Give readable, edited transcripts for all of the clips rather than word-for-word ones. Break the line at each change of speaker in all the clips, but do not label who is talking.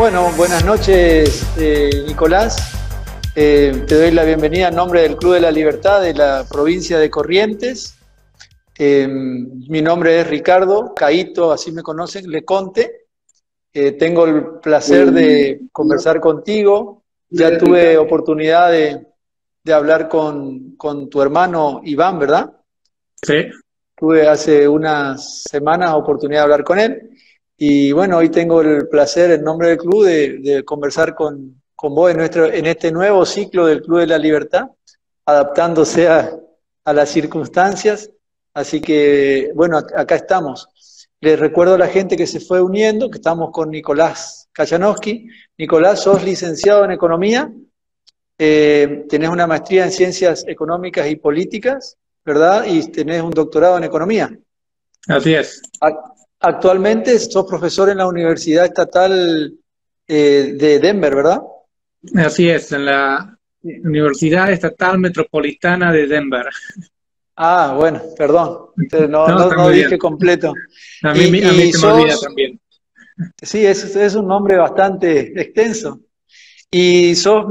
Bueno, buenas noches, Nicolás. Te doy la bienvenida en nombre del Club de la Libertad de la provincia de Corrientes. Mi nombre es Ricardo Caíto, así me conocen, Leconte. Tengo el placer de conversar contigo. Ya tuve oportunidad de hablar con tu hermano Iván, ¿verdad?
Sí.
Tuve hace unas semanas oportunidad de hablar con él. Y bueno, hoy tengo el placer en nombre del club de conversar con vos en este nuevo ciclo del Club de la Libertad, adaptándose a las circunstancias. Así que, bueno, acá estamos. Les recuerdo a la gente que se fue uniendo, que estamos con Nicolás Kajanowski. Nicolás, sos licenciado en Economía, tenés una maestría en Ciencias Económicas y Políticas, ¿verdad? Y tenés un doctorado en Economía.
Así es.
Actualmente sos profesor en la Universidad Estatal de Denver, ¿verdad?
Así es, en la Universidad Estatal Metropolitana de Denver.
Ah, bueno, perdón,
No, está
no
muy
dije
bien.
completo.
A mí
Y
se me olvida
sos,
también.
sí, es un nombre bastante extenso. Y sos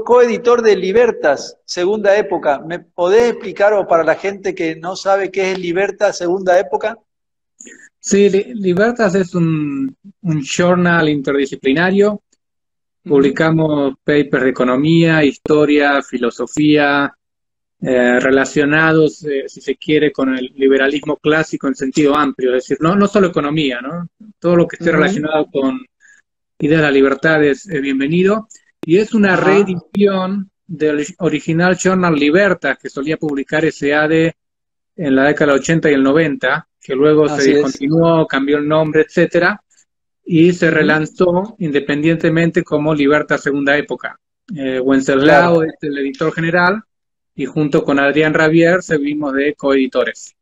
coeditor de Libertas, Segunda Época. ¿Me podés explicar, o para la gente que no sabe qué es Libertas, Segunda Época?
Sí, Libertas es un journal interdisciplinario.
Ujú.
Publicamos papers de economía, historia, filosofía, relacionados, si se quiere, con el liberalismo clásico en sentido amplio. Es decir, no solo economía, ¿no? Todo lo que esté
Ujú.
relacionado con ideas de la libertad es bienvenido. Y es una
Ajá,
reedición del original Journal Libertas que solía publicar SAD en la década del 80 y el 90, que luego se
así es.
discontinuó, cambió el nombre, etcétera, y se
Ujú.
relanzó independientemente como Libertas Segunda Época. Wenceslao
Claro,
es el editor general y junto con Adrián Rabier servimos de coeditores.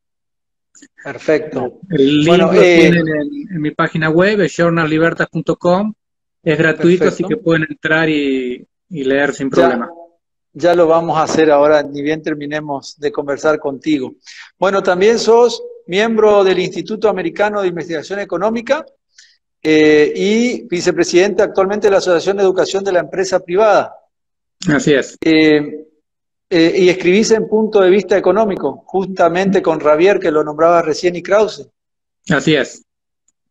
perfecto.
El link
Bueno,
lo tienen en mi página web, es journallibertas.com. Es gratuito, así que
perfecto.
pueden entrar y leer sin
Ya,
problema.
ya lo vamos a hacer ahora, ni bien terminemos de conversar contigo. Bueno, también sos miembro del Instituto Americano de Investigación Económica y vicepresidente actualmente de la Asociación de Educación de la Empresa Privada.
Así es.
Y escribís en Punto de Vista Económico, justamente con Javier, que lo nombraba recién, y Krause.
Así es.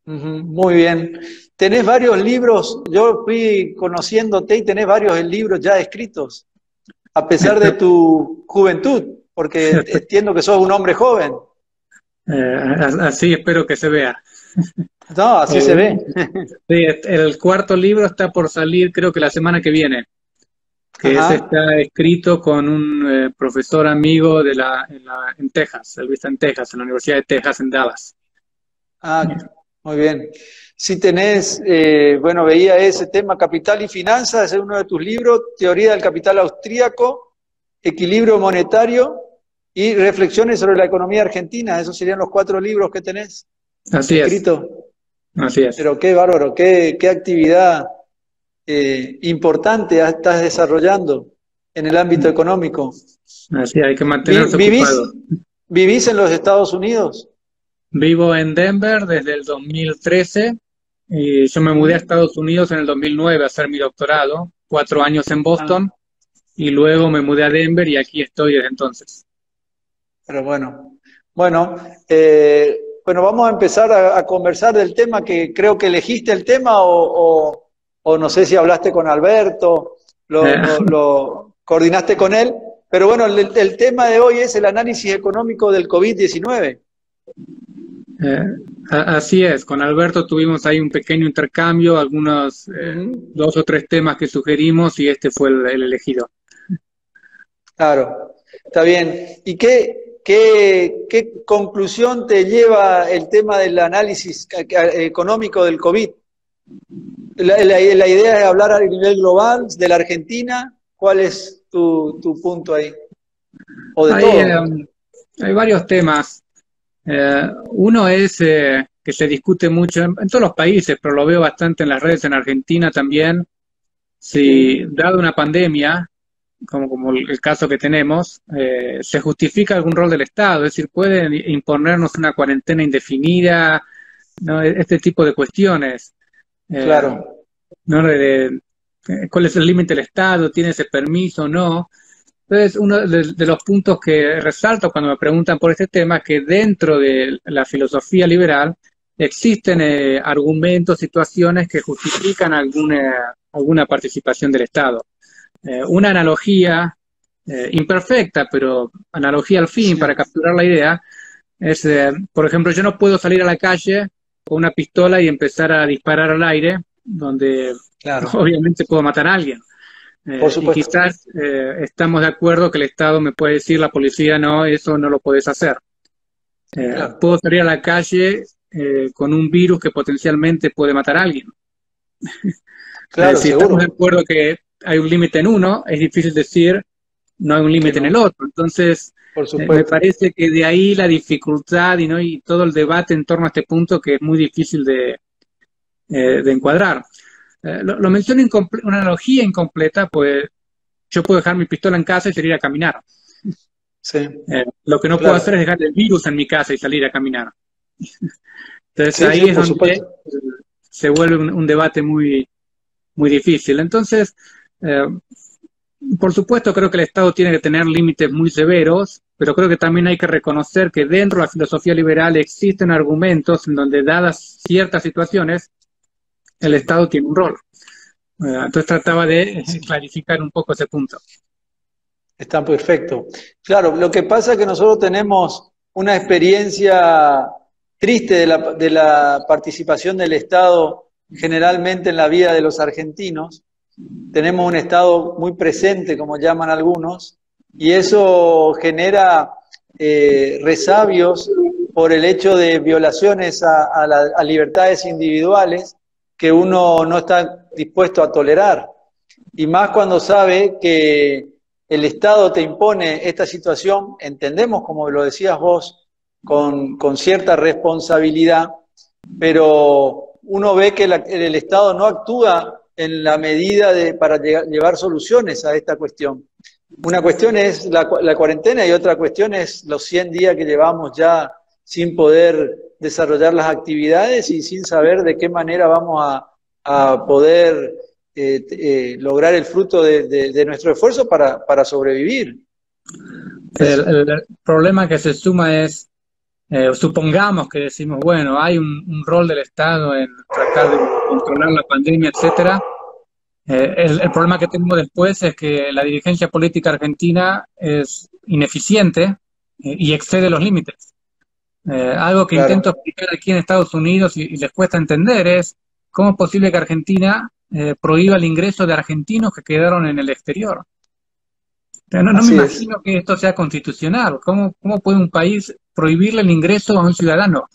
Ujú, muy bien. Tenés varios libros, yo fui conociéndote y tenés varios libros ya escritos, a pesar de tu juventud, porque entiendo que sos un hombre joven.
Así espero que se vea.
No, así se
Eh,
ve.
sí, el cuarto libro está por salir, creo que la semana que viene, que ese
Ajá.
está escrito con un profesor amigo en Texas, él está en Texas, en la Universidad de Texas en Dallas.
Ah, muy bien. Si tenés, bueno, veía ese tema, Capital y Finanzas, es uno de tus libros, Teoría del Capital Austríaco, Equilibrio Monetario y Reflexiones sobre la Economía Argentina. Esos serían los 4 libros que tenés
Así es,
escritos.
así es.
Pero qué bárbaro, qué actividad importante estás desarrollando en el ámbito económico.
Así hay que mantenerse
¿Vivís,
ocupado.
vivís en los Estados Unidos?
Vivo en Denver desde el 2013 y yo me mudé a
Ujú.
Estados Unidos en el 2009 a hacer mi doctorado, 4 años en
Ah,
Boston y luego me mudé a Denver y aquí estoy desde entonces.
pero bueno. Bueno, bueno, vamos a empezar a conversar del tema, que creo que elegiste el tema o no sé si hablaste con Alberto,
Eh,
lo coordinaste con él, pero bueno, el tema de hoy es el análisis económico del COVID-19.
Eh, Así es, con Alberto tuvimos ahí un pequeño intercambio, algunos
Ujú.
2 o 3 temas que sugerimos y este fue el elegido.
Claro, está bien. ¿Y qué conclusión te lleva el tema del análisis económico del COVID? La idea es hablar a nivel global de la Argentina. ¿Cuál es tu punto ahí? O de
Hay,
todo.
hay varios temas. Uno es que se discute mucho en todos los países, pero lo veo bastante en las redes en Argentina también. Si,
Sí,
dado una pandemia, como el caso que tenemos, se justifica algún rol del Estado, es decir, pueden imponernos una cuarentena indefinida, ¿no? Este tipo de cuestiones. Eh,
claro.
¿no? ¿Cuál es el límite del Estado? ¿Tiene ese permiso o no? Entonces, uno de los puntos que resalto cuando me preguntan por este tema es que dentro de la filosofía liberal existen argumentos, situaciones que justifican alguna participación del Estado. Una analogía imperfecta, pero analogía al fin
Sí,
para capturar la idea, es, por ejemplo, yo no puedo salir a la calle con una pistola y empezar a disparar al aire, donde
claro,
obviamente puedo matar a alguien.
por
Y
supuesto,
quizás estamos de acuerdo que el Estado me puede decir, la policía no, eso no lo puedes hacer.
claro,
Puedo salir a la calle con un virus que potencialmente puede matar a alguien.
claro,
Si estamos de
seguro,
acuerdo que hay un límite en uno, es difícil decir no hay un
que
límite en el
no,
otro. Entonces,
por
me
supuesto.
parece que de ahí la dificultad y, ¿no? y todo el debate en torno a este punto que es muy difícil de encuadrar. Lo menciono una analogía incompleta, pues yo puedo dejar mi pistola en casa y salir a caminar.
Sí,
Lo que no puedo hacer
claro.
es dejar el virus en mi casa y salir a caminar. Entonces
Sí,
ahí
sí,
es
por
donde
supuesto.
se vuelve un debate muy difícil. Entonces, eh, por supuesto, creo que el Estado tiene que tener límites muy severos, pero creo que también hay que reconocer que dentro de la filosofía liberal existen argumentos en donde, dadas ciertas situaciones, el
Sí,
Estado tiene un rol. Entonces trataba de
sí.
clarificar un poco ese punto.
Está perfecto. Claro, lo que pasa es que nosotros tenemos una experiencia triste de la participación del Estado generalmente en la vida de los argentinos. Tenemos un Estado muy presente, como llaman algunos, y eso genera resabios por el hecho de violaciones a libertades individuales que uno no está dispuesto a tolerar. Y más cuando sabe que el Estado te impone esta situación, entendemos, como lo decías vos, con cierta responsabilidad, pero uno ve que el Estado no actúa en la medida para llevar soluciones a esta cuestión. Una cuestión es la cuarentena y otra cuestión es los 100 días que llevamos ya sin poder desarrollar las actividades y sin saber de qué manera vamos a poder lograr el fruto de nuestro esfuerzo para sobrevivir.
El,
Eso.
el problema que se suma es, supongamos que decimos, bueno, hay un rol del Estado en tratar de controlar la pandemia, etcétera. El problema que tenemos después es que la dirigencia política argentina es ineficiente y excede los límites. Algo que intento
Claro,
explicar aquí en Estados Unidos y les cuesta entender es cómo es posible que Argentina prohíba el ingreso de argentinos que quedaron en el exterior. No me
así es.
imagino que esto sea constitucional. ¿Cómo puede un país prohibirle el ingreso a un ciudadano?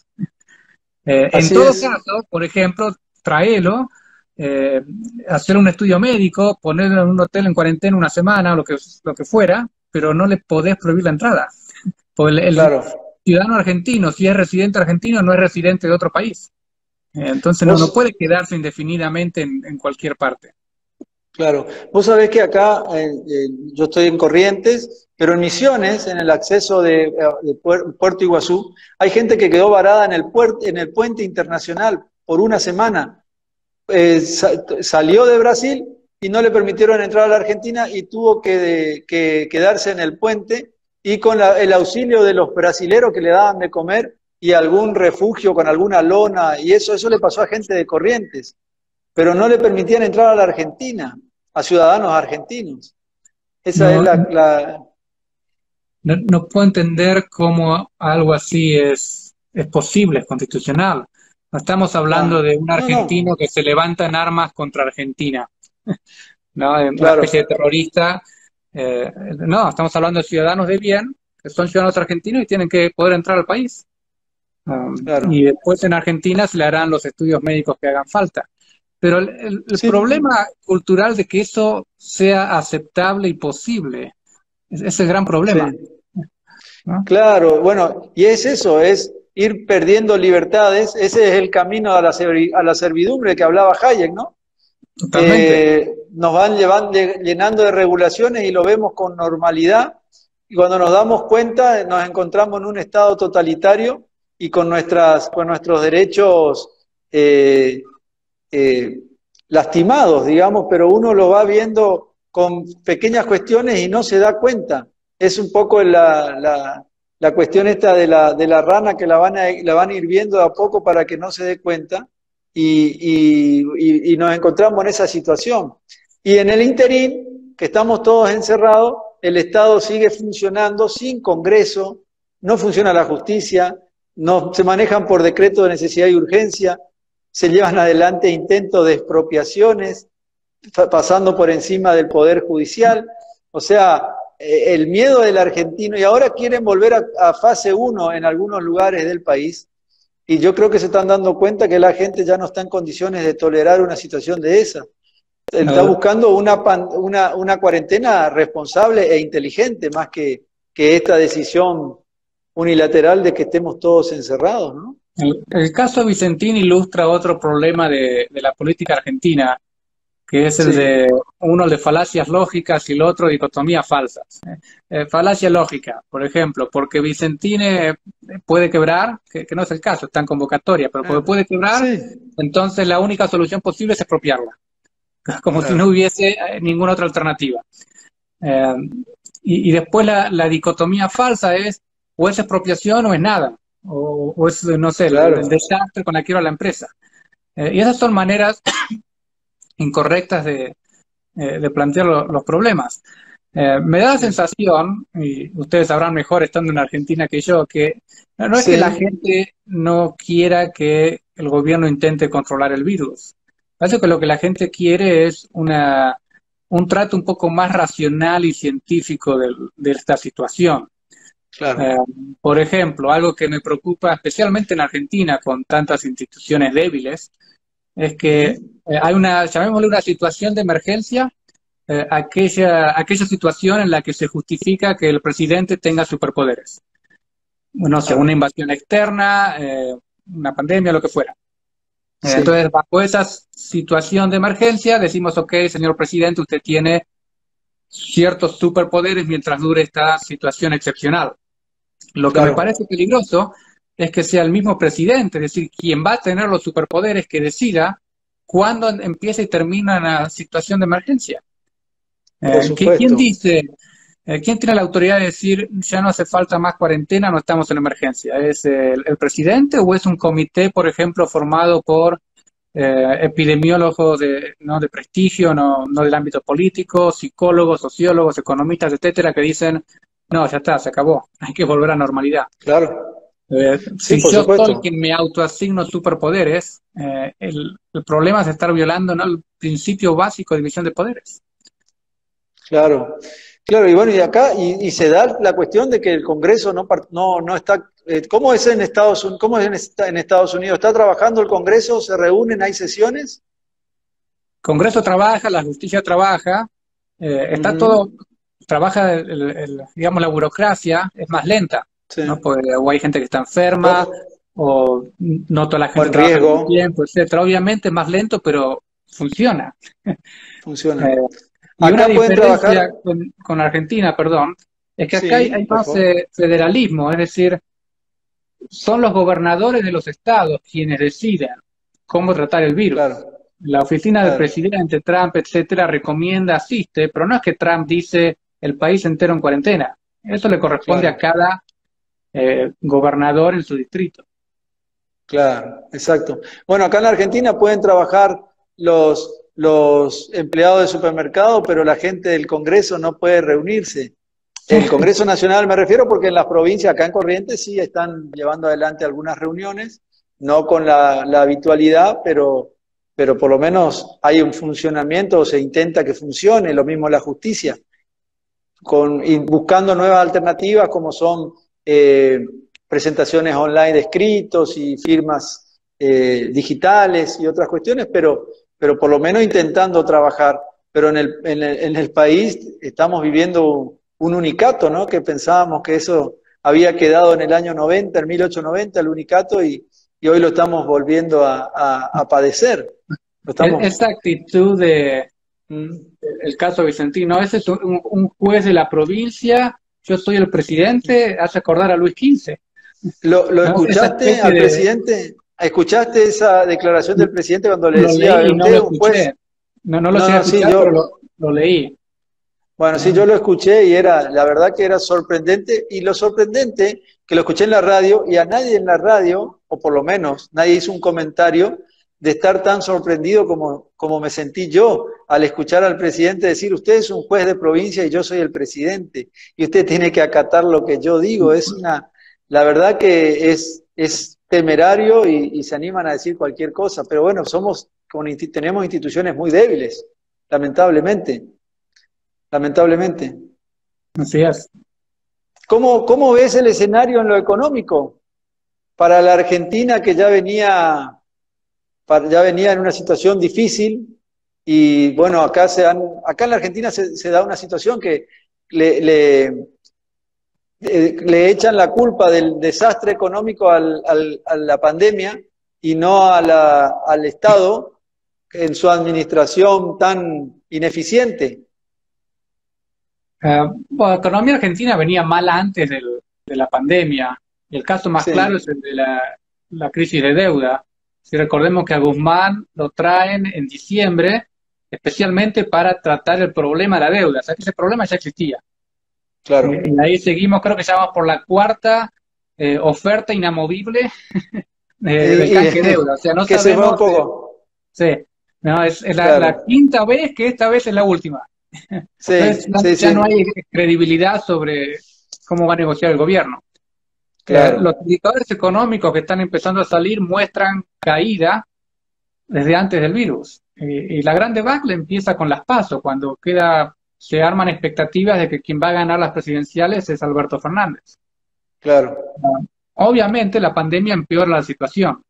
En
Así
todo
es.
caso, por ejemplo, tráelo, eh, hacer un estudio médico, ponerlo en un hotel en cuarentena una semana, lo que fuera, pero no le podés prohibir la entrada. Porque el
Claro.
ciudadano argentino, si es residente argentino, no es residente de otro país. Entonces no
Vos,
puede quedarse indefinidamente en cualquier parte.
claro. Vos sabés que acá yo estoy en Corrientes, pero en Misiones, en el acceso de Puerto Iguazú, hay gente que quedó varada en el puente internacional por una semana. Salió de Brasil y no le permitieron entrar a la Argentina y tuvo que quedarse en el puente y con el auxilio de los brasileros que le daban de comer y algún refugio con alguna lona y eso le pasó a gente de Corrientes, pero no le permitían entrar a la Argentina, a ciudadanos argentinos. Esa es
No,
la.
no puedo entender cómo algo así es posible, es constitucional. No estamos hablando
No,
de un
no, no,
argentino que se levanta en armas contra Argentina, ¿no? Una especie de
claro,
terrorista. No, estamos hablando de ciudadanos de bien, que son ciudadanos argentinos y tienen que poder entrar al país. Y
claro.
después en Argentina se le harán los estudios médicos que hagan falta. Pero el
Sí,
problema cultural de que eso sea aceptable y posible, ese es el gran problema,
sí.
¿no?
Claro, bueno, y es eso, es ir perdiendo libertades, ese es el camino a a la servidumbre que hablaba Hayek, ¿no?
Totalmente.
Nos van llenando de regulaciones y lo vemos con normalidad, y cuando nos damos cuenta nos encontramos en un estado totalitario y con nuestros derechos eh, eh, lastimados, digamos, pero uno lo va viendo con pequeñas cuestiones y no se da cuenta. Es un poco la cuestión esta de la rana que la van a ir viendo de a poco para que no se dé cuenta y nos encontramos en esa situación. Y en el interín, que estamos todos encerrados, el Estado sigue funcionando sin Congreso, no funciona la justicia, no se manejan por decreto de necesidad y urgencia, se llevan adelante intentos de expropiaciones, pasando por encima del Poder Judicial. O sea, el miedo del argentino, y ahora quieren volver a fase 1 en algunos lugares del país, y yo creo que se están dando cuenta que la gente ya no está en condiciones de tolerar una situación de esa. Está buscando una cuarentena responsable e inteligente, más que esta decisión unilateral de que estemos todos encerrados, ¿no?
El caso Vicentín ilustra otro problema de la política argentina, que es el de uno de falacias lógicas y el otro dicotomías falsas. Falacia lógica, por ejemplo, porque Vicentín puede quebrar, que no es el caso, está en convocatoria, pero porque puede quebrar, entonces la única solución posible es expropiarla, como si no hubiese ninguna otra alternativa. Y después la dicotomía falsa es o es expropiación o es nada, o es, no sé, el desastre con la quiebra de la empresa. Y esas son maneras incorrectas de plantear los problemas. Me da la sensación, y ustedes sabrán mejor estando en Argentina que yo, que no es que la gente no quiera que el gobierno intente controlar el virus. Parece que lo que la gente quiere es un trato un poco más racional y científico de esta situación.
Claro.
Por ejemplo, algo que me preocupa especialmente en Argentina con tantas instituciones débiles, es que hay llamémosle una situación de emergencia, aquella situación en la que se justifica que el presidente tenga superpoderes. No sé, una invasión externa, una pandemia, lo que fuera. Entonces, bajo esa situación de emergencia, decimos, ok, señor presidente, usted tiene ciertos superpoderes mientras dure esta situación excepcional. Lo que me parece peligroso es que sea el mismo presidente, es decir, quien va a tener los superpoderes que decida cuándo empieza y termina la situación de emergencia. ¿Quién dice, quién tiene la autoridad de decir ya no hace falta más cuarentena, no estamos en emergencia? ¿Es el presidente o es un comité, por ejemplo, formado por epidemiólogos de prestigio, no del ámbito político, psicólogos, sociólogos, economistas, etcétera, que dicen no, ya está, se acabó, hay que volver a normalidad?
Claro.
Si yo soy quien me autoasigno superpoderes, el problema es estar violando, ¿no?, el principio básico de división de poderes.
Claro, claro, y bueno, y acá y se da la cuestión de que el Congreso no está. ¿Cómo es en Estados Unidos? ¿Cómo es en Estados Unidos? ¿Está trabajando el Congreso? ¿Se reúnen? ¿Hay sesiones?
El Congreso trabaja, la justicia trabaja, está todo, trabaja, digamos, la burocracia es más lenta, ¿no? O hay gente que está enferma, o no toda la gente trabaja con tiempo, etcétera. Obviamente es más lento, pero funciona.
Funciona.
Y una diferencia con Argentina, perdón, es que acá hay más federalismo, es decir, son los gobernadores de los estados quienes deciden cómo tratar el virus. La oficina del presidente, Trump, etcétera, recomienda, asiste, pero no es que Trump dice el país entero en cuarentena. Eso le corresponde a cada gobernador en su distrito.
Claro, exacto. Bueno, acá en la Argentina pueden trabajar los empleados de supermercado, pero la gente del Congreso no puede reunirse. El Congreso Nacional me refiero porque en las provincias, acá en Corrientes, sí están llevando adelante algunas reuniones, no con la habitualidad, pero por lo menos hay un funcionamiento, o se intenta que funcione, lo mismo la justicia, y buscando nuevas alternativas como son presentaciones online de escritos y firmas digitales y otras cuestiones, pero por lo menos intentando trabajar. Pero en el país estamos viviendo un unicato, ¿no? Que pensábamos que eso había quedado en el año 90, en 1890, el unicato, y hoy lo estamos volviendo a padecer.
Esta actitud el caso Vicentino, ese es un juez de la provincia, yo soy el presidente, hace acordar a Luis XV.
¿Lo escuchaste al presidente? ¿Escuchaste esa declaración del presidente cuando le
Lo
decía,
leí, no
usted
lo
es un juez?
escuché. No lo
No,
llegué a
no, sí,
escuchar, pero lo leí.
bueno, sí, yo lo escuché y era, la verdad que era sorprendente, y lo sorprendente que lo escuché en la radio y a nadie en la radio, o por lo menos nadie hizo un comentario de estar tan sorprendido como me sentí yo al escuchar al presidente decir, usted es un juez de provincia y yo soy el presidente, y usted tiene que acatar lo que yo digo. La verdad que es temerario y se animan a decir cualquier cosa, pero bueno, tenemos instituciones muy débiles, lamentablemente. Lamentablemente.
Así es.
¿Cómo ves el escenario en lo económico para la Argentina que ya venía en una situación difícil? Y bueno, acá en la Argentina se da una situación que le, le, le echan la culpa del desastre económico a la pandemia y no al Estado en su administración tan ineficiente.
Bueno, la economía argentina venía mal antes de la pandemia. Y el caso más claro es
Sí,
el de la crisis de deuda. Si recordemos que a Guzmán lo traen en diciembre, especialmente para tratar el problema de la deuda. O sea que ese problema ya existía.
claro.
Y ahí seguimos, creo que ya vamos por la cuarta oferta inamovible del canje de deuda. O sea, no
Que se fue un
sabemos,
poco.
sí, no, es la
Claro.
quinta vez que esta vez es la última. Entonces
Sí, sí,
ya no
sí.
hay credibilidad sobre cómo va a negociar el gobierno. Los
Claro.
indicadores económicos que están empezando a salir muestran caída desde antes del virus. Y la gran debacle empieza con las PASO, cuando se arman expectativas de que quien va a ganar las presidenciales es Alberto Fernández.
Claro.
Obviamente la pandemia empeora la situación,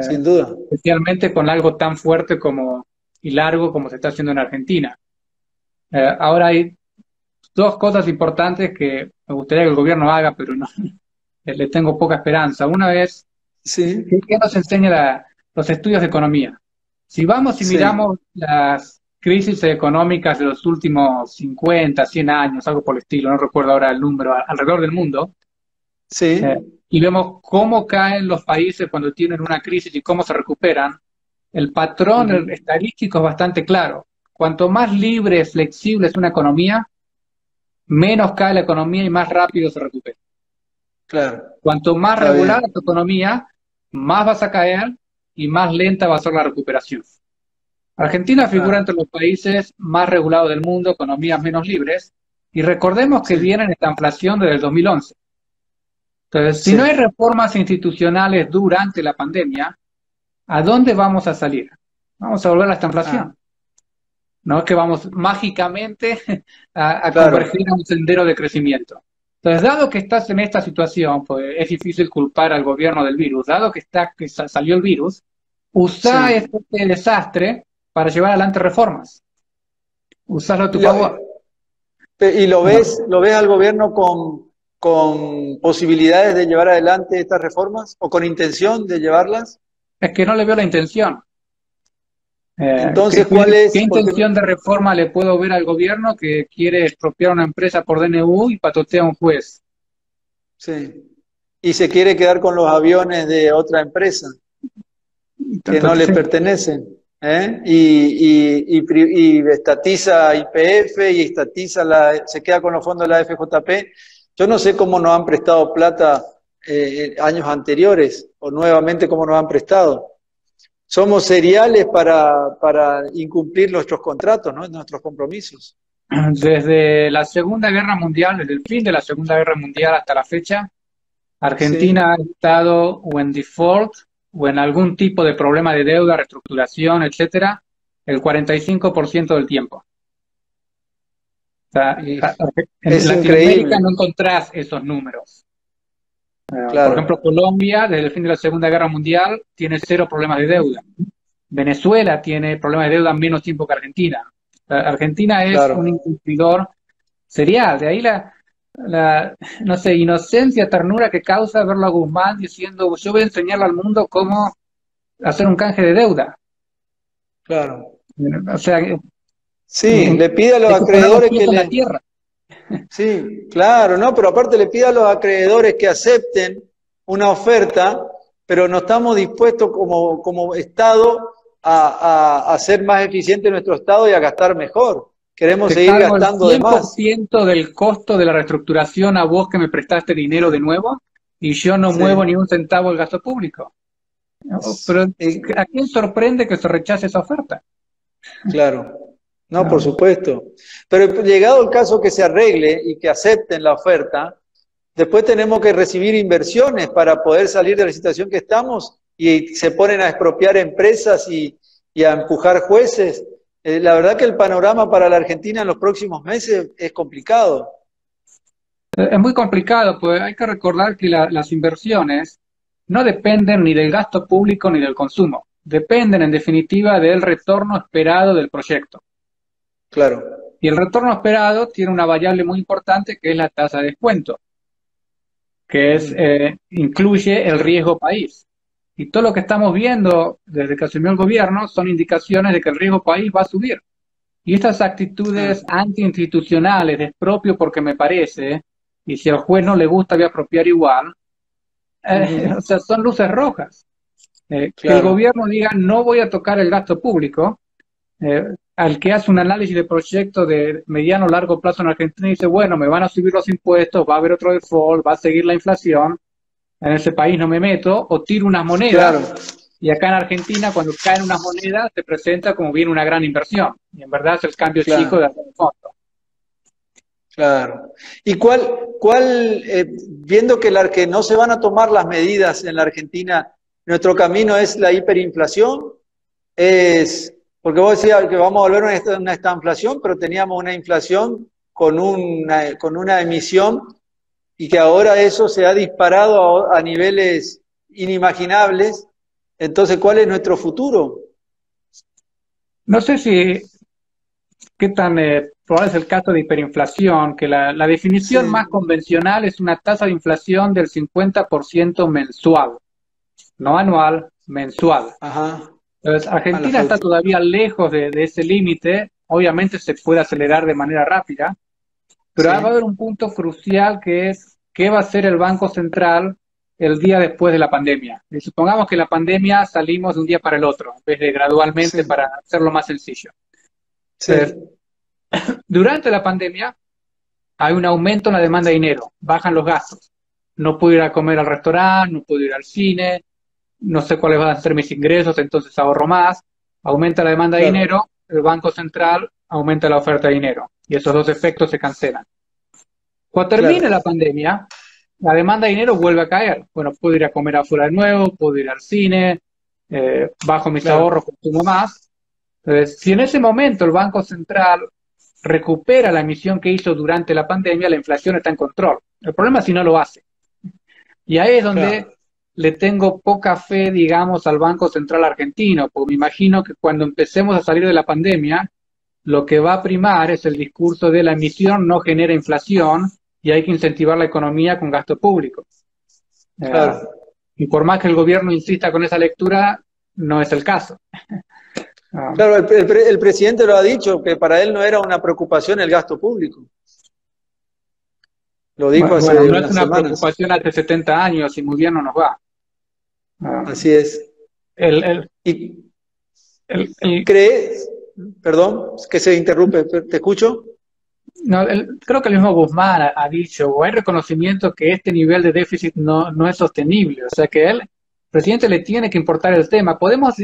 Sin duda.
especialmente con algo tan fuerte y largo como se está haciendo en Argentina. Ahora hay dos cosas importantes que me gustaría que el gobierno haga, pero no le tengo poca esperanza. Una es,
Sí,
¿qué nos enseña los estudios de economía? Si vamos y
sí,
miramos las crisis económicas de los últimos 50, 100 años, algo por el estilo, no recuerdo ahora el número, alrededor del mundo, eh,
sí.
y vemos cómo caen los países cuando tienen una crisis y cómo se recuperan, el patrón
Ujú.
estadístico es bastante claro. Cuanto más libre, flexible es una economía, menos cae la economía y más rápido se recupera.
Claro.
Cuanto más
Está
regular es
bien.
tu economía, más vas a caer y más lenta va a ser la recuperación. Argentina figura
Ah,
entre los países más regulados del mundo, economías menos libres, y recordemos que
sí,
viene esta inflación desde el 2011. Entonces, si no hay
sí.
reformas institucionales durante la pandemia, ¿a dónde vamos a salir? Vamos a volver a esta
Ah,
inflación. No es que vamos mágicamente a
claro.
converger a un sendero de crecimiento. Entonces, dado que estás en esta situación, pues es difícil culpar al gobierno del virus. Dado que salió el virus, usa
Sí.
este desastre para llevar adelante reformas. Usarlo a tu
Lo-
favor.
¿Y
No,
lo ves al gobierno con posibilidades de llevar adelante estas reformas o con intención de llevarlas?
es que no le veo la intención. ¿Qué,
Entonces,
qué-
¿cuál
qué
es? Porque
intención de reforma le puedo ver al gobierno que quiere expropiar una empresa por DNU y patotea a un juez?
sí. Y se quiere quedar con los aviones de otra empresa que no
Entonces,
le
sí.
pertenecen, ¿eh? Y estatiza YPF y se queda con los fondos de la FJP. Yo no sé cómo nos han prestado plata años anteriores o nuevamente cómo nos han prestado. Somos seriales para incumplir nuestros contratos, ¿no? Nuestros compromisos.
Desde la Segunda Guerra Mundial, desde el fin de la Segunda Guerra Mundial hasta la fecha, Argentina
Sí,
ha estado o en default o en algún tipo de problema de deuda, reestructuración, etcétera, el 45% del tiempo. O sea,
y
en
es
Latinoamérica
increíble,
no encontrás esos números. Por ejemplo,
claro.
Colombia, desde el fin de la Segunda Guerra Mundial, tiene cero problemas de deuda. Venezuela tiene problemas de deuda en menos tiempo que Argentina. Argentina es un
Claro.
incumplidor serial. De ahí no sé, inocencia, ternura que causa verlo a Guzmán diciendo, yo voy a enseñarle al mundo cómo hacer un canje de deuda.
Claro.
O sea,
Sí, le pide a los
hay que poner los
acreedores
pies
que
en la
le...
tierra.
Sí, claro, ¿no? Pero aparte le pide a los acreedores que acepten una oferta, pero no estamos dispuestos como Estado a ser más eficiente nuestro Estado y a gastar mejor. Queremos
Te
seguir
cargo el
gastando de más.
100% del costo de la reestructuración a vos que me prestaste dinero de nuevo y yo no muevo
Sí.
ni un centavo del gasto público. Pero ¿a quién sorprende que se rechace esa oferta?
Claro, no, por
No.
supuesto. Pero llegado el caso que se arregle y que acepten la oferta, después tenemos que recibir inversiones para poder salir de la situación que estamos y se ponen a expropiar empresas y a empujar jueces. La verdad que el panorama para la Argentina en los próximos meses es complicado.
Es muy complicado, pues hay que recordar que las inversiones no dependen ni del gasto público ni del consumo. Dependen, en definitiva, del retorno esperado del proyecto.
Claro.
Y el retorno esperado tiene una variable muy importante que es la tasa de descuento, que incluye el riesgo país. Y todo lo que estamos viendo desde que asumió el gobierno son indicaciones de que el riesgo país va a subir. Y estas
Ah,
actitudes antiinstitucionales, de expropio porque me parece, y si al juez no le gusta voy a apropiar igual, o
ujú,
sea, son luces rojas. Que el
claro,
gobierno diga no voy a tocar el gasto público, al que hace un análisis de proyecto de mediano o largo plazo en Argentina y dice, bueno, me van a subir los impuestos, va a haber otro default, va a seguir la inflación, en ese país no me meto, o tiro unas
claro,
monedas, y acá en Argentina cuando caen unas monedas se presenta como bien una gran inversión, y en verdad es el cambio chico de
claro.
hacer el fondo.
Claro. ¿Y viendo que no se van a tomar las medidas en la Argentina, nuestro camino es la hiperinflación? Porque vos decías que vamos a volver a una estanflación, pero teníamos una inflación con una emisión y que ahora eso se ha disparado a niveles inimaginables. Entonces, ¿cuál es nuestro futuro?
No sé si qué tan probable es el caso de hiperinflación, que la definición más
Sí,
convencional es una tasa de inflación del 50% mensual, no anual, mensual.
ajá,
Entonces,
a la
Argentina está
flauta.
todavía lejos de ese límite, obviamente se puede acelerar de manera rápida, pero va a
Sí,
haber un punto crucial que es qué va a hacer el Banco Central el día después de la pandemia. Y supongamos que la pandemia salimos de un día para el otro, en vez de gradualmente
sí,
para hacerlo más sencillo. Entonces,
sí,
durante la pandemia hay un aumento en la demanda de dinero, bajan los gastos. No puedo ir a comer al restaurante, no puedo ir al cine, no sé cuáles van a ser mis ingresos, entonces ahorro más, aumenta la demanda de
claro,
dinero, el Banco Central aumenta la oferta de dinero y esos dos efectos se cancelan. Cuando termine
claro,
la pandemia, la demanda de dinero vuelve a caer. Bueno, puedo ir a comer afuera de nuevo, puedo ir al cine, bajo mis ahorros,
claro.
consumo más. Entonces, si en ese momento el Banco Central recupera la emisión que hizo durante la pandemia, la inflación está en control. El problema es si no lo hace. Y ahí es donde
Claro,
le tengo poca fe, digamos, al Banco Central argentino, porque me imagino que cuando empecemos a salir de la pandemia, lo que va a primar es el discurso de la emisión no genera inflación y hay que incentivar la economía con gasto público. Eh,
claro.
y por más que el gobierno insista con esa lectura, no es el caso. Ah,
Claro, el presidente lo ha dicho, que para él no era una preocupación el gasto público. Lo dijo
bueno,
hace
no es
unas
una
semanas.
preocupación hace 70 años y muy bien no nos va. Ah,
Así es.
el, el,
¿Y
el,
crees, perdón, que se interrumpe, te escucho?
no, creo que el mismo Guzmán ha dicho, o hay reconocimiento que este nivel de déficit no es sostenible, o sea que él, el presidente le tiene que importar el tema. Podemos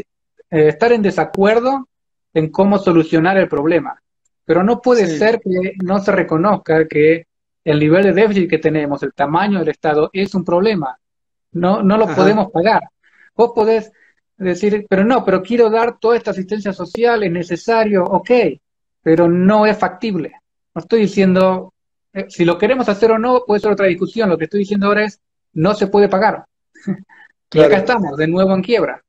estar en desacuerdo en cómo solucionar el problema, pero no puede
Sí.
ser que no se reconozca que el nivel de déficit que tenemos, el tamaño del Estado, es un problema. No lo podemos
Ajá.
pagar. Vos podés decir, pero no, pero quiero dar toda esta asistencia social, es necesario, ok, pero no es factible. No estoy diciendo, si lo queremos hacer o no, puede ser otra discusión. Lo que estoy diciendo ahora es, no se puede pagar. Y acá
Claro,
estamos, de nuevo en quiebra.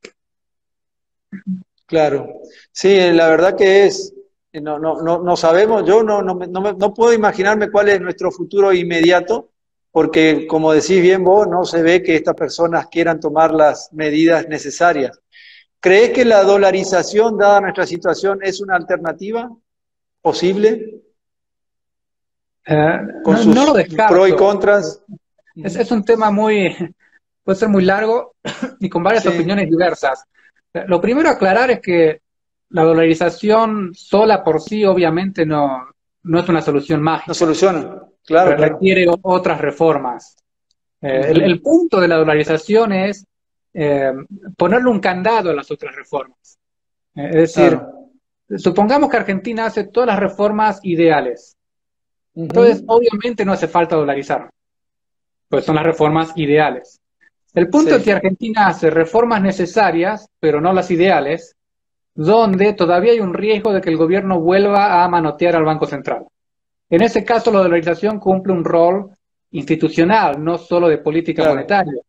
claro. Sí, la verdad que no sabemos, yo no puedo imaginarme cuál es nuestro futuro inmediato, porque como decís bien vos, no se ve que estas personas quieran tomar las medidas necesarias. ¿Crees que la dolarización, dada nuestra situación, es una alternativa posible con
No lo
sus pros y
descarto.
contras?
Es un tema muy, puede ser muy largo y con varias
Sí,
opiniones diversas. Lo primero a aclarar es que la dolarización sola por sí obviamente no es una solución
no
mágica,
soluciona. Claro, claro.
requiere otras reformas. El
Ujú.
punto de la dolarización es eh, ponerle un candado a las otras reformas. Es decir,
Claro.
supongamos que Argentina hace todas las reformas ideales. Entonces,
Ujú.
obviamente no hace falta dolarizar, pues son las reformas ideales. El punto es que
Sí,
Argentina hace reformas necesarias, pero no las ideales, donde todavía hay un riesgo de que el gobierno vuelva a manotear al Banco Central. En ese caso, la dolarización cumple un rol institucional, no solo de política
claro,
monetaria.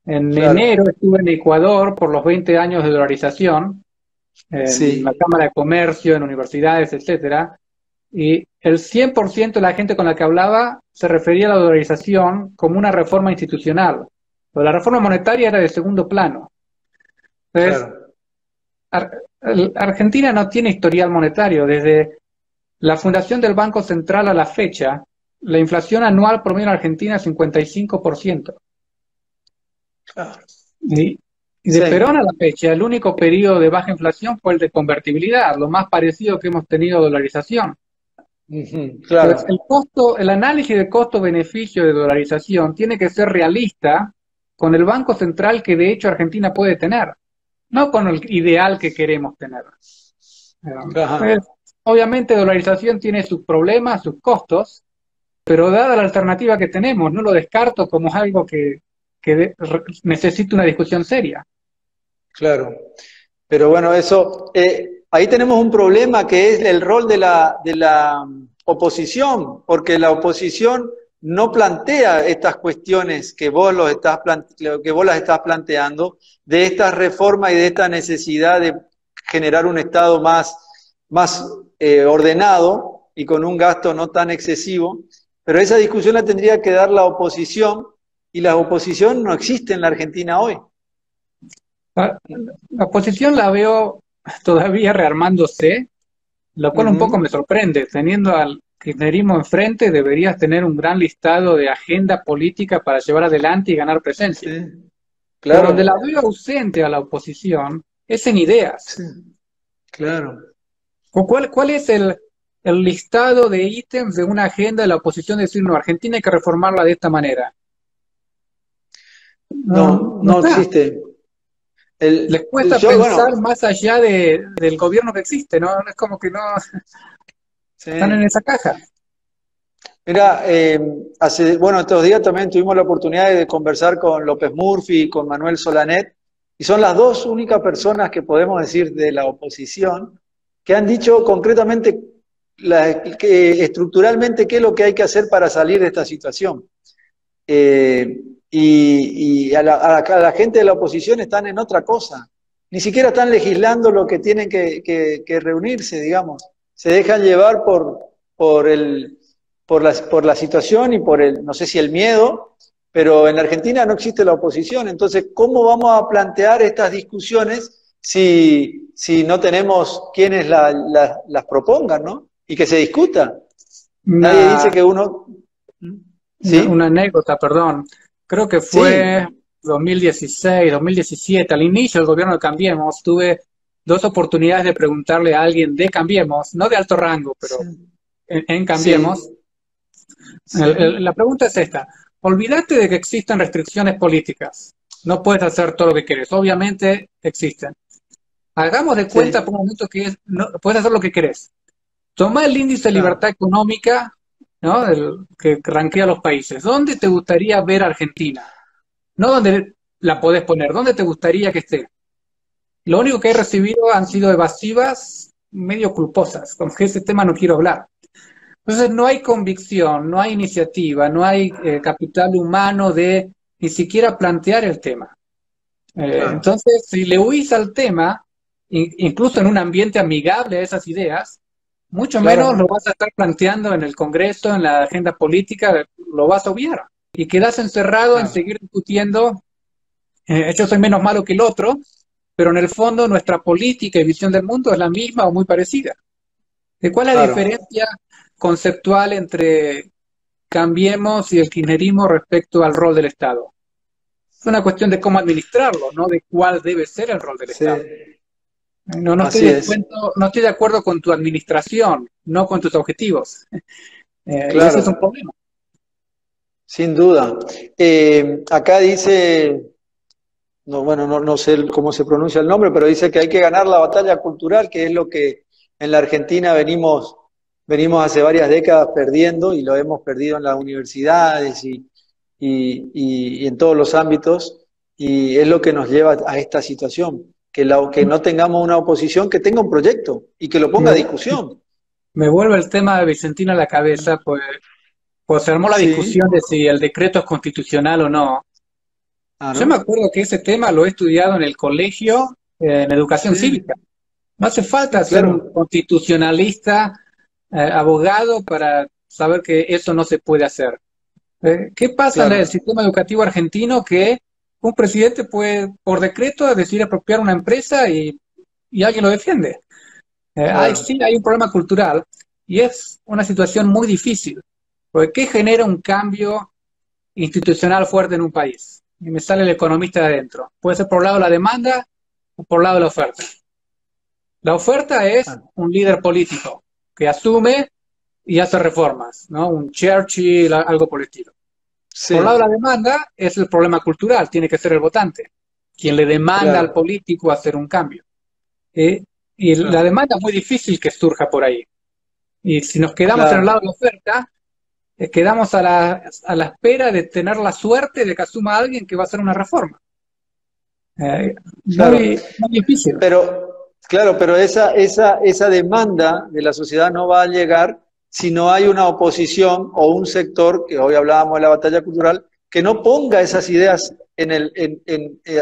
En enero
claro.
estuve en Ecuador por los 20 años de dolarización, en la
Sí.
Cámara de Comercio, en universidades, etcétera, y el 100% de la gente con la que hablaba se refería a la dolarización como una reforma institucional. Pero la reforma monetaria era de segundo plano. Entonces,
Claro.
Argentina no tiene historial monetario. Desde la fundación del Banco Central a la fecha, la inflación anual promedio en Argentina es 55%.
Claro.
Y, y de Perón
Sí.
a la fecha, el único periodo de baja inflación fue el de convertibilidad, lo más parecido que hemos tenido a dolarización.
Ujú.
Entonces,
Claro.
el análisis de costo-beneficio de dolarización tiene que ser realista con el Banco Central que de hecho Argentina puede tener, no con el ideal que queremos tener.
Ajá.
Entonces, obviamente dolarización tiene sus problemas, sus costos, pero dada la alternativa que tenemos, no lo descarto como algo que necesita una discusión seria.
Claro. Pero bueno, eso, ahí tenemos un problema que es el rol de la oposición, porque la oposición no plantea estas cuestiones que vos, que vos las estás planteando, de esta reforma y de esta necesidad de generar un Estado más ordenado y con un gasto no tan excesivo. Pero esa discusión la tendría que dar la oposición y la oposición no existe en la Argentina hoy.
La oposición la veo todavía rearmándose, lo cual un poco
Ujú.
me sorprende. Teniendo al kirchnerismo enfrente, deberías tener un gran listado de agenda política para llevar adelante y ganar presencia.
Sí,
Pero donde la
claro.
veo ausente a la oposición es en ideas.
Sí, claro.
¿Cuál es el listado de ítems de una agenda de la oposición? Decir, no, Argentina hay que reformarla de esta manera. No,
No,
no
no
está.
existe.
Les cuesta
Yo,
pensar
bueno,
más allá del gobierno que existe, ¿no? Es como que no están en
sí.
esa caja.
Mira, bueno, estos días también tuvimos la oportunidad de conversar con López Murphy y con Manuel Solanet, y son las dos únicas personas que podemos decir de la oposición que han dicho concretamente, que estructuralmente qué es lo que hay que hacer para salir de esta situación. Y a la gente de la oposición están en otra cosa. Ni siquiera están legislando lo que tienen que reunirse, digamos. Se dejan llevar por la situación y por no sé si el miedo, pero en Argentina no existe la oposición. Entonces, ¿cómo vamos a plantear estas discusiones si no tenemos quienes las propongan, ¿no? Y que se discuta. Nadie dice
Una,
que uno...
una
¿Sí?
anécdota, perdón. Creo que fue
Sí,
2016, 2017, al inicio del gobierno de Cambiemos, tuve dos oportunidades de preguntarle a alguien de Cambiemos, no de alto rango, pero
sí,
en Cambiemos.
sí, sí,
La pregunta es esta. Olvídate de que existen restricciones políticas. No puedes hacer todo lo que quieres. Obviamente existen. Hagamos de cuenta por
sí,
un momento que no, puedes hacer lo que querés. Toma el índice de libertad
claro,
económica, ¿no? Que rankea los países. ¿Dónde te gustaría ver Argentina? No donde la podés poner, ¿dónde te gustaría que esté? Lo único que he recibido han sido evasivas, medio culposas, con que ese tema no quiero hablar. Entonces no hay convicción, no hay iniciativa, no hay capital humano de ni siquiera plantear el tema.
claro,
Entonces, si le huís al tema, incluso en un ambiente amigable a esas ideas, mucho menos lo
claramente,
vas a estar planteando en el Congreso, en la agenda política, lo vas a obviar. Y quedas encerrado en
claro,
seguir discutiendo, yo soy menos malo que el otro, pero en el fondo nuestra política y visión del mundo es la misma o muy parecida. ¿De cuál es la
claro.
diferencia conceptual entre Cambiemos y el kirchnerismo respecto al rol del Estado? Es una cuestión de cómo administrarlo, no de cuál debe ser el rol del
Sí,
Estado. No
así es,
no estoy de acuerdo con tu administración, no con tus objetivos. Y ese es un
claro,
problema.
sin duda. Acá dice, no, bueno, no sé cómo se pronuncia el nombre, pero dice que hay que ganar la batalla cultural, que es lo que en la Argentina venimos hace varias décadas perdiendo y lo hemos perdido en las universidades y en todos los ámbitos, y es lo que nos lleva a esta situación, que no tengamos una oposición que tenga un proyecto y que lo ponga a
Me,
discusión.
me vuelve el tema de Vicentino a la cabeza, pues se armó la
Sí.
discusión de si el decreto es constitucional o no.
Ah,
Yo me
¿no?
acuerdo que ese tema lo he estudiado en el colegio, en educación
Sí,
cívica. No hace falta ser un
claro,
constitucionalista, abogado para saber que eso no se puede hacer. ¿Qué pasa en el
claro,
sistema educativo argentino que un presidente puede, por decreto, decidir apropiar una empresa y alguien lo defiende?
claro,
Sí, hay un problema cultural y es una situación muy difícil. Porque ¿qué genera un cambio institucional fuerte en un país? Y me sale el economista de adentro. Puede ser por lado de la demanda o por lado de la oferta. La oferta es
claro.
un líder político que asume y hace reformas, ¿no? Un Churchill, algo por el estilo. Por lado de la
Sí,
demanda es el problema cultural, tiene que ser el votante, quien le demanda al
claro,
político hacer un cambio. ¿Eh? Y la
claro,
demanda es muy difícil que surja por ahí. Y si nos quedamos en el lado
claro,
de la oferta, quedamos a la espera de tener la suerte de que asuma alguien que va a hacer una reforma.
claro.
Muy difícil.
Pero, claro, pero esa demanda de la sociedad no va a llegar si no hay una oposición o un sector, que hoy hablábamos de la batalla cultural, que no ponga esas ideas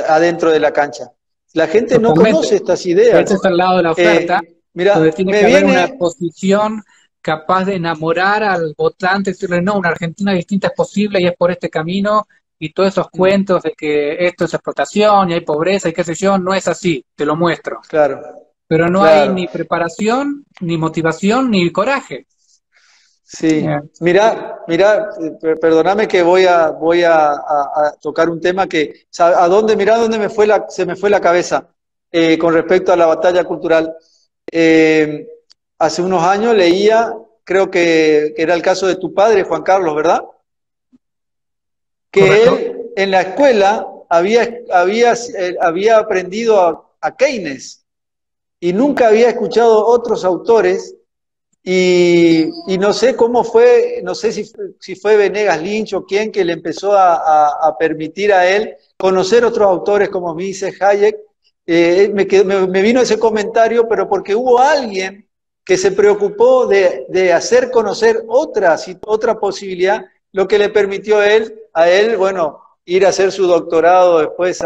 adentro de la cancha. La gente no
Totalmente.
conoce estas
Ese es
ideas.
el lado de la oferta, donde
Mira,
tiene
me
que haber una
viene,
posición capaz de enamorar al votante, decirle, no, una Argentina distinta es posible y es por este camino, y todos esos cuentos de que esto es explotación y hay pobreza y qué sé yo, no es así, te lo muestro.
claro,
Pero no hay
claro.
ni preparación, ni motivación, ni coraje.
Sí,
Eh,
mira, perdóname que voy a tocar un tema que, ¿a dónde, mirá dónde se me fue la cabeza con respecto a la batalla cultural? Eh, Hace unos años leía, creo que era el caso de tu padre, Juan Carlos, ¿verdad? Que
¿Correcto?
él en la escuela había aprendido a Keynes y nunca había escuchado otros autores y no sé cómo fue, no sé si fue Venegas Lynch o quién que le empezó a permitir a él conocer otros autores como Mises, Hayek. Me vino ese comentario, pero porque hubo alguien que se preocupó de hacer conocer otra posibilidad, lo que le permitió a él, bueno, ir a hacer su doctorado después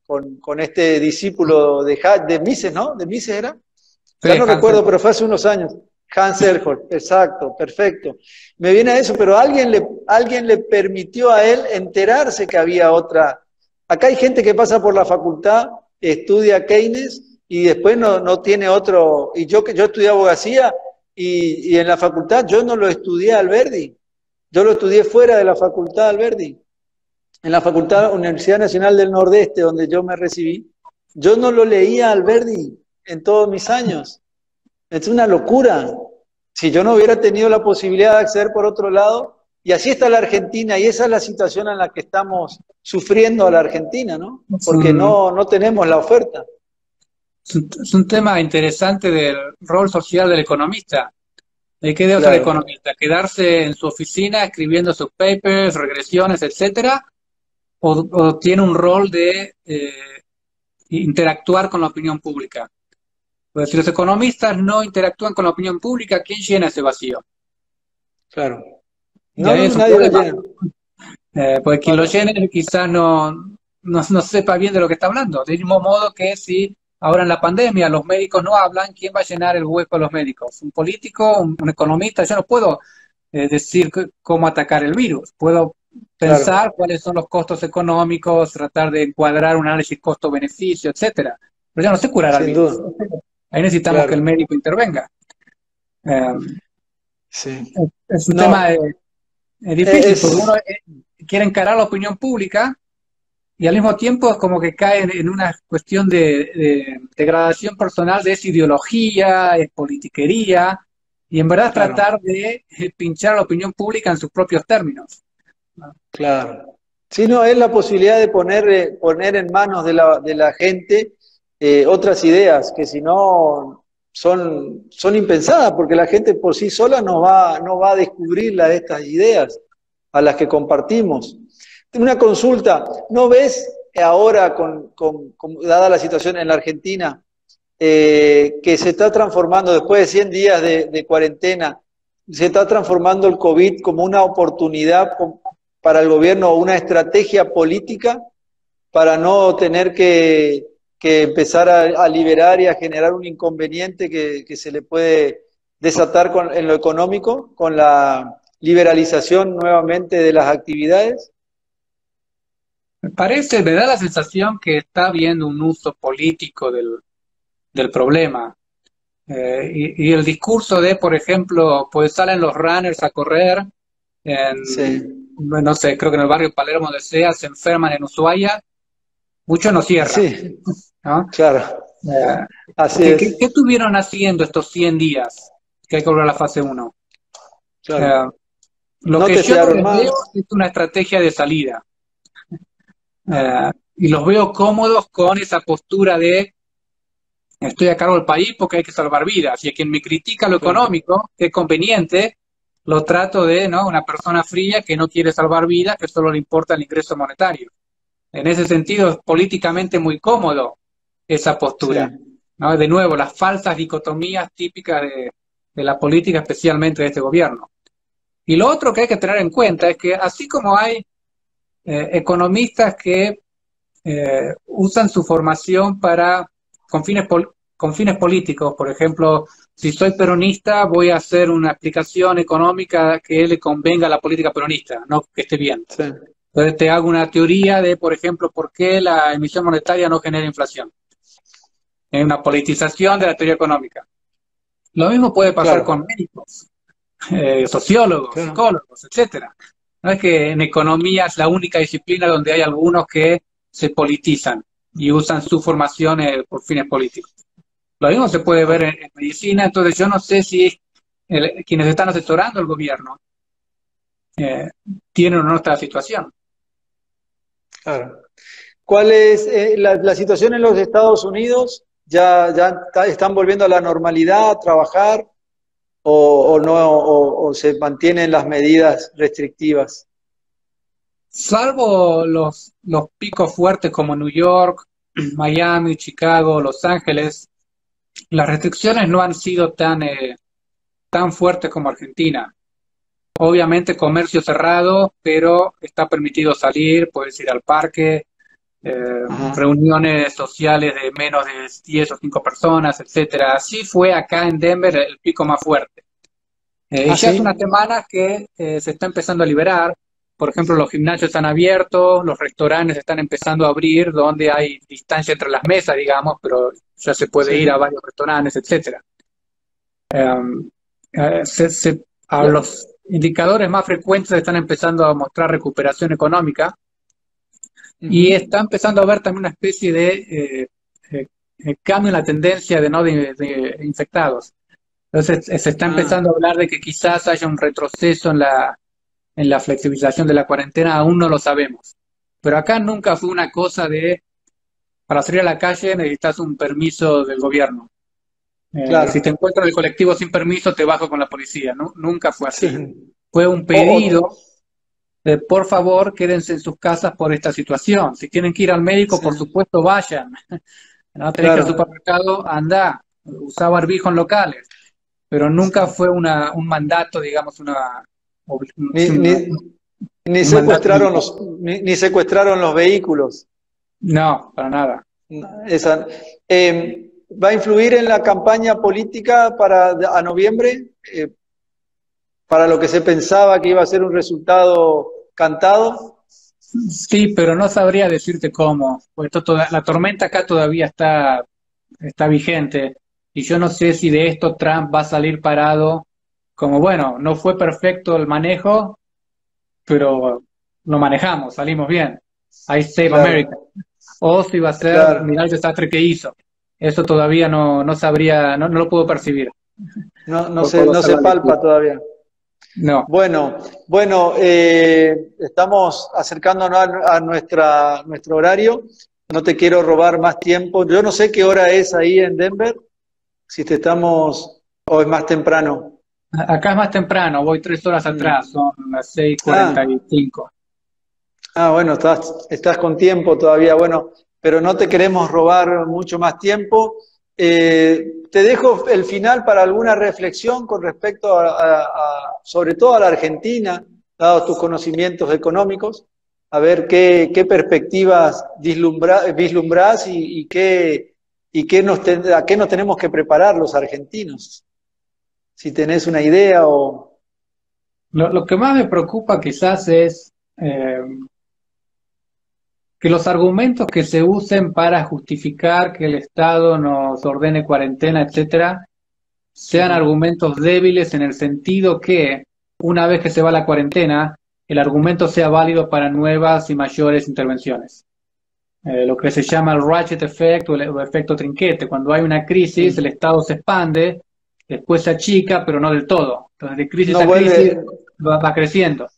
con este discípulo de Mises, ¿no? ¿De Mises era?
Sí,
Ya no
Hansel.
recuerdo, pero fue hace unos años. Hans Elhort, exacto, perfecto. Me viene a eso, pero alguien le permitió a él enterarse que había otra. Acá hay gente que pasa por la facultad, estudia Keynes y después no tiene otro. Y yo estudié abogacía y en la facultad yo no lo estudié a Alberdi, yo lo estudié fuera de la facultad Alberdi. En la Facultad Universidad Nacional del Nordeste, donde yo me recibí, yo no lo leía a Alberdi en todos mis años. Es una locura. Si yo no hubiera tenido la posibilidad de acceder por otro lado, y así está la Argentina, y esa es la situación en la que estamos sufriendo a la Argentina, ¿no?
Es
Porque
un,
no tenemos la oferta.
es un tema interesante del rol social del economista. ¿De qué debe hacer el
Claro,
economista? ¿Quedarse en su oficina escribiendo sus papers, regresiones, etcétera? ¿O tiene un rol de interactuar con la opinión pública? Pues si los economistas no interactúan con la opinión pública, ¿quién llena ese vacío?
claro.
Y
No,
ahí
no,
es un
nadie lo
problema.
llena.
Porque quien lo
Claro,
llene quizás no sepa bien de lo que está hablando. Del mismo modo que si ahora en la pandemia los médicos no hablan, ¿quién va a llenar el hueco a los médicos? ¿Un político? ¿Un economista? Yo no puedo decir cómo atacar el virus. Puedo pensar
claro,
cuáles son los costos económicos, tratar de encuadrar un análisis costo-beneficio, etcétera. Pero yo no sé curar al
sin
virus.
duda.
Ahí necesitamos que el
Claro,
médico intervenga. Eh,
sí.
es un tema
No,
difícil, porque uno
es,
quiere encarar la opinión pública, y al mismo tiempo es como que cae en una cuestión de degradación personal, de es ideología, es politiquería, y en verdad
Claro,
tratar de pinchar a la opinión pública en sus propios términos.
claro. Sí, no, es la posibilidad de poner en manos de la gente otras ideas que si no son impensadas, porque la gente por sí sola no va a descubrir estas ideas a las que compartimos. Una consulta, ¿no ves ahora, dada la situación en la Argentina, que se está transformando, después de 100 días de cuarentena, se está transformando el COVID como una oportunidad para el gobierno o una estrategia política para no tener que empezar a liberar y a generar un inconveniente que se le puede desatar en lo económico con la liberalización nuevamente de las actividades?
Me da la sensación que está habiendo un uso político del problema. Y el discurso de, por ejemplo, pues salen los runners a correr
Sí,
no sé, creo que en el barrio Palermo donde sea, se enferman en Ushuaia, muchos no cierran,
sí,
¿no?
claro,
Eh,
así es,
¿Qué estuvieron haciendo estos 100 días que hay que volver a la fase 1?
claro.
Lo
No
que yo no
testearon
les veo
más,
es una estrategia de salida.
ah,
Y los veo cómodos con esa postura de estoy a cargo del país porque hay que salvar vidas. Y a quien me critica lo
claro,
económico, que es conveniente, lo trato de, ¿no?, una persona fría que no quiere salvar vidas, que solo le importa el ingreso monetario. En ese sentido, es políticamente muy cómodo esa
sí,
postura, ¿no? De nuevo, las falsas dicotomías típicas de la política, especialmente de este gobierno. Y lo otro que hay que tener en cuenta es que así como hay economistas que usan su formación con fines políticos. Por ejemplo, si soy peronista, voy a hacer una explicación económica que le convenga a la política peronista, no que esté bien.
sí,
Entonces te hago una teoría de, por ejemplo, por qué la emisión monetaria no genera inflación. Es una politización de la teoría económica. Lo mismo puede pasar con
claro,
médicos, sociólogos,
claro.
psicólogos, etcétera. No es que en economía es la única disciplina donde hay algunos que se politizan y usan su formación por fines políticos. Lo mismo se puede ver en medicina, entonces yo no sé si quienes están asesorando al gobierno eh, tienen o no esta situación.
Claro. ¿Cuál es la situación en los Estados Unidos? ¿Están volviendo a la normalidad a trabajar o no o se mantienen las medidas restrictivas?
Salvo los picos fuertes como New York, Miami, Chicago, Los Ángeles, las restricciones no han sido tan fuertes como Argentina. Obviamente comercio cerrado, pero está permitido salir, puedes ir al parque,
Ajá.
reuniones sociales de menos de 10 o 5 personas, etcétera. Así fue acá en Denver el pico más fuerte. Y
Ah,
ya hace unas
sí.
semanas que se está empezando a liberar. Por ejemplo, los gimnasios están abiertos, los restaurantes están empezando a abrir, donde hay distancia entre las mesas, digamos, pero ya se puede
Sí.
ir a varios restaurantes, etcétera. A
La-
los indicadores más frecuentes están empezando a mostrar recuperación económica y
Ujú.
está empezando a haber también una especie de cambio en la tendencia de infectados. Entonces se está
Ah,
empezando a hablar de que quizás haya un retroceso en la flexibilización de la cuarentena, aún no lo sabemos. Pero acá nunca fue una cosa de, para salir a la calle necesitas un permiso del gobierno. Si te
claro.
encuentras en el colectivo sin permiso, te bajo con la policía. Nunca fue
Sí.
así. Fue un
O, o-
pedido de, por favor, quédense en sus casas por esta situación. Si tienen que ir al médico,
sí,
por supuesto, vayan. No tenés que ir al
claro.
supermercado, anda. Usá barbijo en locales. Pero nunca
Sí.
fue un mandato, digamos,
Ni, ni, ni
un mandato
secuestraron
militar.
ni secuestraron los vehículos.
No, para nada.
Esa, ¿Va a influir en la campaña política a noviembre? Para lo que se pensaba que iba a ser un resultado cantado.
Sí, pero no sabría decirte cómo. Pues la tormenta acá todavía está vigente. Y yo no sé si de esto Trump va a salir parado como, bueno, no fue perfecto el manejo, pero lo manejamos, salimos bien. I Save
claro,
America. O si va a ser,
claro.
mira el desastre que hizo. Eso todavía no sabría, no lo puedo percibir.
No,
No puedo
no
hacer
se
la lectura.
palpa todavía.
No.
Bueno, bueno, estamos acercándonos a nuestro horario. No te quiero robar más tiempo. Yo no sé qué hora es ahí en Denver, si te estamos, o es más temprano.
Acá es más temprano, voy 3 horas
Mm.
atrás, son las seis cuarenta
Ah,
y cinco.
bueno, estás con tiempo todavía. Bueno, pero no te queremos robar mucho más tiempo. Te dejo el final para alguna reflexión con respecto sobre todo a la Argentina, dados tus conocimientos económicos, a ver qué perspectivas vislumbrás a qué nos tenemos que preparar los argentinos. Si tenés una idea o...
Lo que más me preocupa quizás es que los argumentos que se usen para justificar que el Estado nos ordene cuarentena, etcétera, sean
Ujú.
argumentos débiles en el sentido que una vez que se va la cuarentena, el argumento sea válido para nuevas y mayores intervenciones. Lo que se llama el ratchet effect o el efecto trinquete. Cuando hay una crisis, el
Mm.
Estado se expande, después se achica, pero no del todo. Entonces, de crisis
No
a crisis
vuelve...
va creciendo.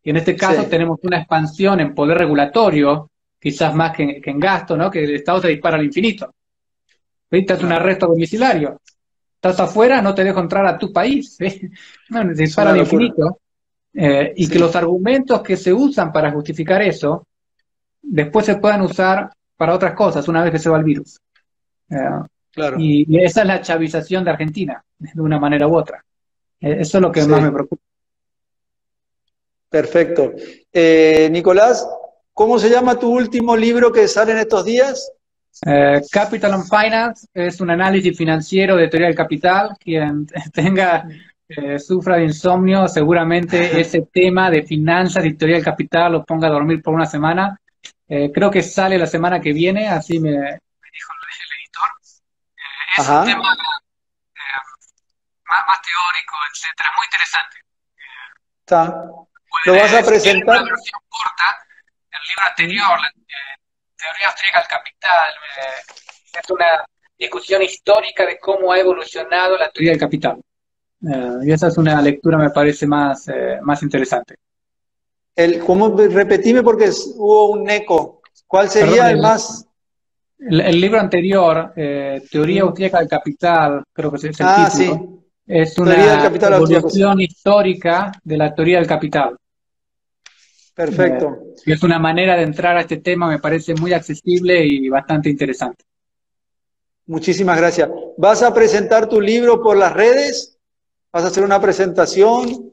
Y en este caso
Sí,
tenemos una expansión en poder regulatorio, quizás más que en gasto, ¿no? Que el Estado se dispara al infinito. Ahorita es un
no,
arresto domiciliario. Estás afuera, no te dejo entrar a tu país. ¿Sí? No, se
es
dispara
una
al
locura.
infinito. Y que
Sí,
los argumentos que se usan para justificar eso, después se puedan usar para otras cosas una vez que se va el virus. Eh,
claro,
y esa es la chavización de Argentina, de una manera u otra. Eso es lo que más me
sí,
preocupa.
perfecto. Nicolás, ¿cómo se llama tu último libro que sale en estos días?
Capital and Finance es un análisis financiero de teoría del capital. Quien sufra de insomnio, seguramente ese tema de finanzas y teoría del capital lo ponga a dormir por una semana. Creo que sale la semana que viene, así me dijo el editor. Es un tema
Ajá,
más teórico, etcétera, muy interesante.
está. ¿Lo vas
Puede,
a
si quieren una
presentar?
versión corta, el libro
Mm.
anterior, Teoría austríaca del capital, es una discusión histórica de cómo ha evolucionado la teoría del capital. Y esa es una lectura, me parece, más interesante.
Repetime porque hubo un eco. ¿Cuál
Perdón,
sería el más?
el libro anterior, Teoría
Mm.
austríaca del capital, creo que ese es el
Ah, sí.
título, es
Teoría del
una
capital austríaco, sí.
evolución histórica de la teoría del capital. Eh,
Perfecto.
y es una manera de entrar a este tema, me parece muy accesible y bastante interesante.
Muchísimas gracias. ¿Vas a presentar tu libro por las redes? ¿Vas a hacer una presentación?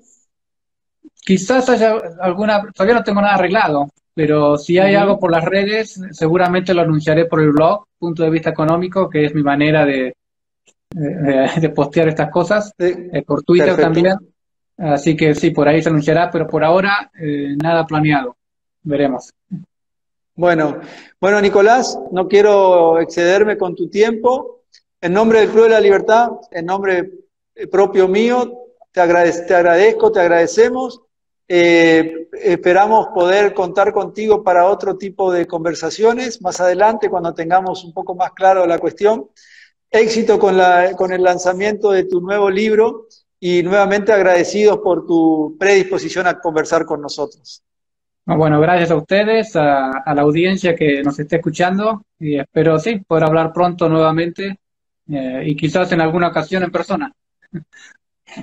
Quizás haya alguna, todavía no tengo nada arreglado, pero si hay algo
Ujú.
por las redes, seguramente lo anunciaré por el blog, Punto de Vista Económico, que es mi manera de postear estas cosas, por Twitter
Perfecto.
también. Así que sí, por ahí se anunciará, pero por ahora nada planeado. Veremos.
Bueno, bueno, Nicolás, no quiero excederme con tu tiempo. En nombre del Club de la Libertad, en nombre propio mío, te agradezco, te agradecemos. Esperamos poder contar contigo para otro tipo de conversaciones más adelante, cuando tengamos un poco más claro la cuestión. Éxito con el lanzamiento de tu nuevo libro y nuevamente agradecidos por tu predisposición a conversar con nosotros.
Bueno, gracias a ustedes, a la audiencia que nos esté escuchando y espero, sí, poder hablar pronto nuevamente y quizás en alguna ocasión en persona.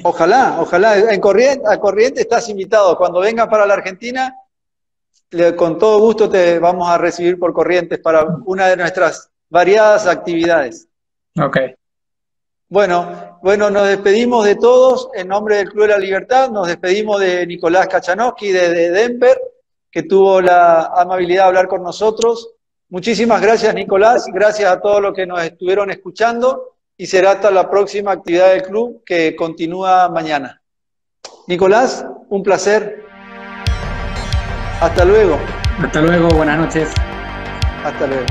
Ojalá, ojalá. A Corriente estás invitado. Cuando vengas para la Argentina, con todo gusto te vamos a recibir por Corrientes para una de nuestras variadas actividades.
Ok.
Bueno, nos despedimos de todos en nombre del Club de la Libertad. Nos despedimos de Nicolás Kachanowski de Denver, que tuvo la amabilidad de hablar con nosotros. Muchísimas gracias, Nicolás. Gracias a todos los que nos estuvieron escuchando. Y será hasta la próxima actividad del club que continúa mañana. Nicolás, un placer. Hasta luego.
Hasta luego, buenas noches.
Hasta luego.